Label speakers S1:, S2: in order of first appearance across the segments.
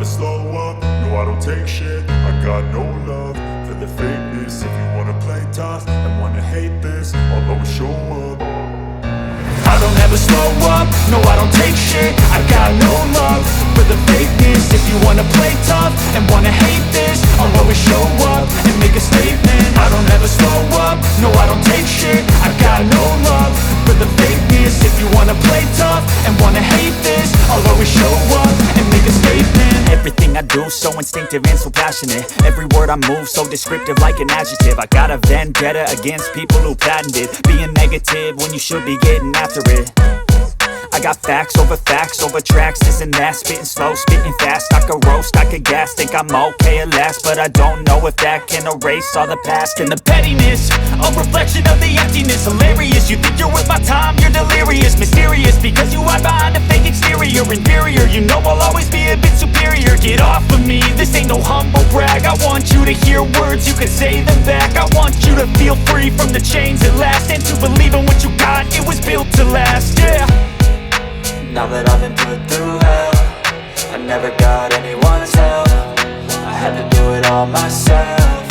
S1: slow up, no I don't take shit. I got no love for the fakeness. If you wanna play tough and wanna hate this, I'll always show up. I don't ever slow up, no I don't take shit. I got no love for the fakeness. If you wanna play tough and wanna hate this, I'll always show up and make a statement. I don't ever slow up, no I don't take shit. I got no love for the fakeness. If you wanna play tough and wanna hate this, I'll always show up and make a statement.
S2: Everything I do so instinctive and so passionate. Every word I move so descriptive like an adjective. I got a vendetta against people who patented being negative when you should be getting after it. I got facts over tracks, this and that. Spitting slow, spitting fast, I could roast, I could gas. Think I'm okay at last, but I don't know if that can erase all the past. And the pettiness, a reflection of the emptiness. Hilarious, you think you're worth my time, you're delirious. Mysterious, because you hide behind a fake exterior. Inferior, you know I'll always be a bit superior. Get off of me, this ain't no humble brag. I want you to hear words, you can say them back. I want you to feel free from the chains at last, and to believe in what you got, it was built to last, yeah.
S3: Now that I've been put through hell, I never got anyone's help. I had to do it all myself.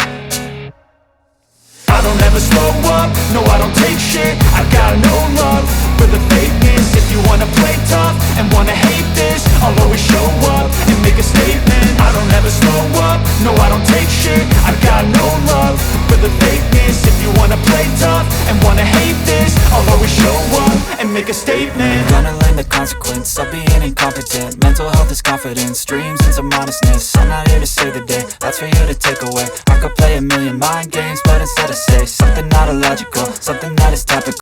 S1: I don't ever slow up, no I don't take shit. I got no love for the fakeness. If you wanna play tough and wanna hate this, I'll always show up and make a statement. I don't ever slow up, no I don't take shit. I got no love for the fakeness. If you wanna play tough and wanna hate this, I'll always show up and make a statement.
S3: Gonna learn the consequence of being incompetent. Mental health is confidence, dreams and some honestness. I'm not here to save the day, that's for you to take away. I could play a million mind games, but instead I say something not illogical, something that is topical.